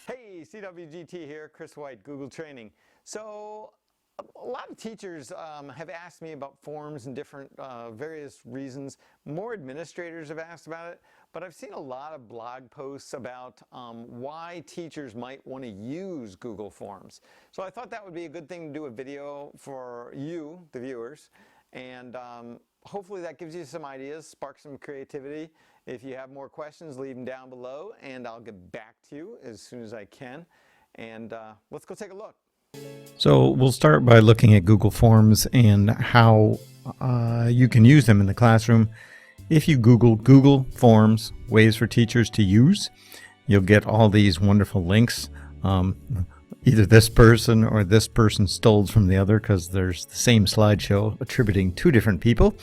Hey, CWGT here, Chris White, Google Training. So a lot of teachers have asked me about forms and different various reasons. More administrators have asked about it, but I've seen a lot of blog posts about why teachers might want to use Google Forms. So I thought that would be a good thing to do a video for you, the viewers, and hopefully that gives you some ideas, spark some creativity. If you have more questions, leave them down below, and I'll get back to you as soon as I can. And let's go take a look. So we'll start by looking at Google Forms and how you can use them in the classroom. If you Google Google Forms, ways for teachers to use, you'll get all these wonderful links. Either this person or this person stole from the other, because there's the same slideshow attributing two different people.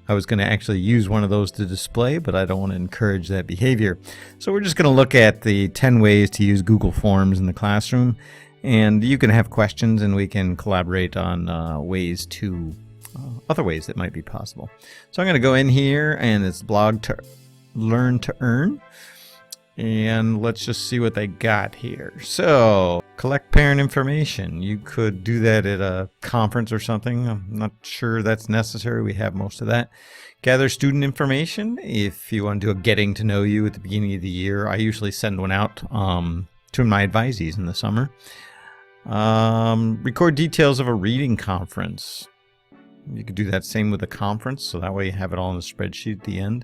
I was going to actually use one of those to display, but I don't want to encourage that behavior. So we're just going to look at the 10 ways to use Google Forms in the classroom. And you can have questions and we can collaborate on ways to, other ways that might be possible. So I'm going to go in here and it's blog to learn to earn. And let's just see what they got here. So collect parent information. You could do that at a conference or something. I'm not sure that's necessary. We have most of that. Gather student information. If you want to do a getting to know you at the beginning of the year, I usually send one out to my advisees in the summer. Record details of a reading conference. You could do that same with a conference, so that way you have it all in a spreadsheet at the end.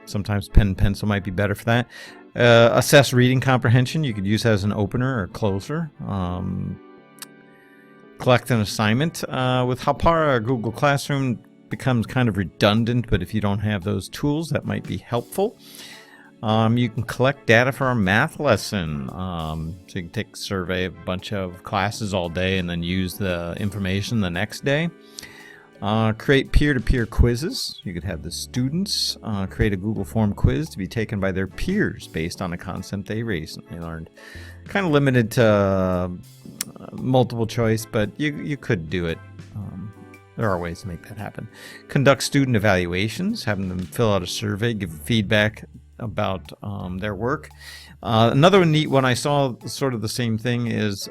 Sometimes pen and pencil might be better for that. Assess reading comprehension. You could use that as an opener or closer. Collect an assignment. With Hapara or Google Classroom becomes kind of redundant, but if you don't have those tools, that might be helpful. You can collect data for a math lesson. So you can take a survey of a bunch of classes all day and then use the information the next day. Create peer-to-peer quizzes. You could have the students create a Google Form quiz to be taken by their peers based on a concept they recently learned. Kind of limited to multiple choice, but you could do it. There are ways to make that happen. Conduct student evaluations, having them fill out a survey, give feedback about their work. Another neat one I saw, sort of the same thing, is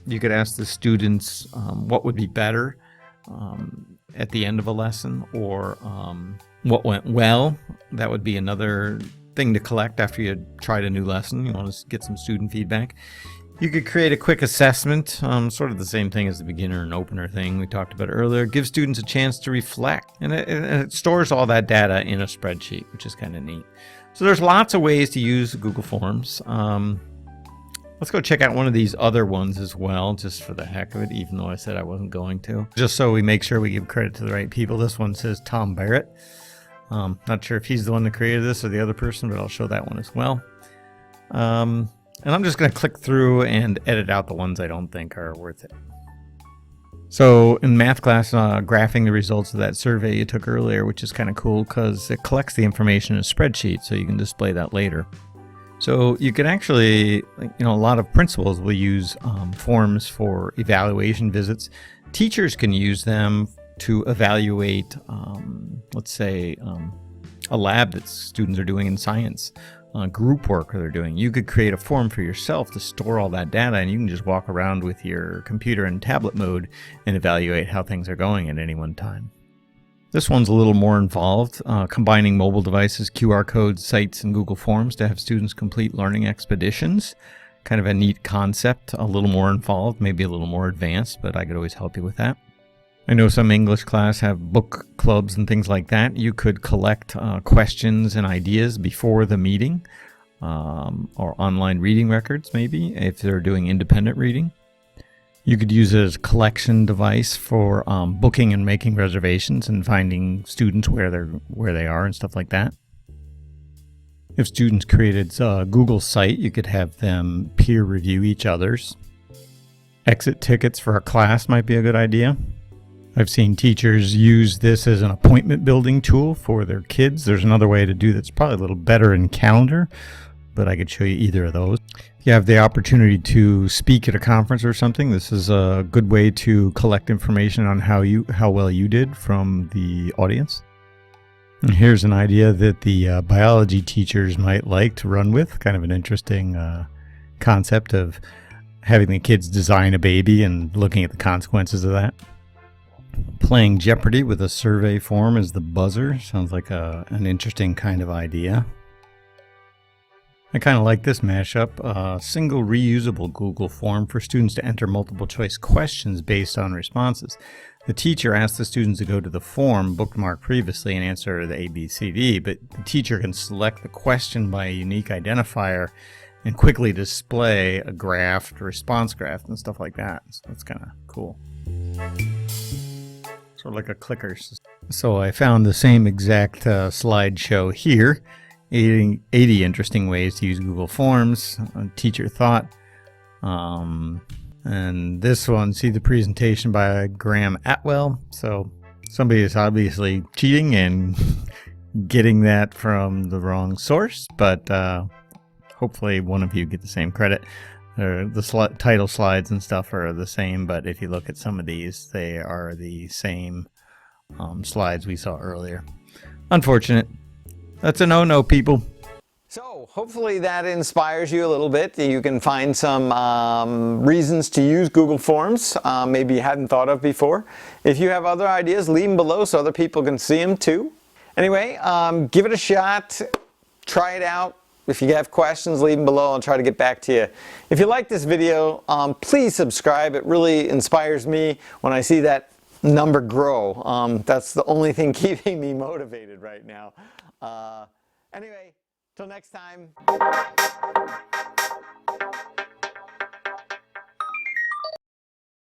you could ask the students what would be better at the end of a lesson, or what went well. That would be another thing to collect after you tried a new lesson. You want to get some student feedback. You could create a quick assessment, sort of the same thing as the beginner and opener thing we talked about earlier. Give students a chance to reflect, and it stores all that data in a spreadsheet, which is kind of neat. So there's lots of ways to use Google Forms. Let's go check out one of these other ones as well, just for the heck of it, even though I said I wasn't going to. Just so we make sure we give credit to the right people. This one says Tom Barrett. Not sure if he's the one that created this or the other person, but I'll show that one as well. And I'm just going to click through and edit out the ones I don't think are worth it. So in math class, graphing the results of that survey you took earlier, which is kind of cool because it collects the information in a spreadsheet, so you can display that later. So you can actually, a lot of principals will use forms for evaluation visits. Teachers can use them to evaluate, let's say, a lab that students are doing in science, group work they're doing. You could create a form for yourself to store all that data, and you can just walk around with your computer in tablet mode and evaluate how things are going at any one time. This one's a little more involved, combining mobile devices, QR codes, sites, and Google Forms to have students complete learning expeditions. Kind of a neat concept, a little more involved, maybe a little more advanced, but I could always help you with that. I know some English class have book clubs and things like that. You could collect questions and ideas before the meeting, or online reading records maybe, if they're doing independent reading. You could use it as a collection device for booking and making reservations and finding students where they are and stuff like that. If students created a Google site, you could have them peer review each other's. Exit tickets for a class might be a good idea. I've seen teachers use this as an appointment building tool for their kids. There's another way to do that's probably a little better in Calendar, but I could show you either of those. If you have the opportunity to speak at a conference or something, this is a good way to collect information on how well you did from the audience. Here's an idea that the biology teachers might like to run with. Kind of an interesting concept of having the kids design a baby and looking at the consequences of that. Playing Jeopardy with a survey form as the buzzer. Sounds like an interesting kind of idea. I kind of like this mashup. A single reusable Google form for students to enter multiple choice questions based on responses. The teacher asks the students to go to the form bookmarked previously and answer the A, B, C, D, but the teacher can select the question by a unique identifier and quickly display a graph, response graph, and stuff like that. So that's kind of cool. Sort of like a clicker. So I found the same exact slideshow here. 80 interesting ways to use Google Forms. Teacher thought. And this one, see the presentation by Graham Atwell. So somebody is obviously cheating and getting that from the wrong source, but hopefully one of you get the same credit. The title slides and stuff are the same, but if you look at some of these, they are the same slides we saw earlier. Unfortunate. That's a no-no, people. So hopefully that inspires you a little bit. You can find some reasons to use Google Forms maybe you hadn't thought of before. If you have other ideas, leave them below so other people can see them too. Anyway, give it a shot. Try it out. If you have questions, leave them below. I'll try to get back to you. If you like this video, please subscribe. It really inspires me when I see that number grow. That's the only thing keeping me motivated right now. Anyway, till next time.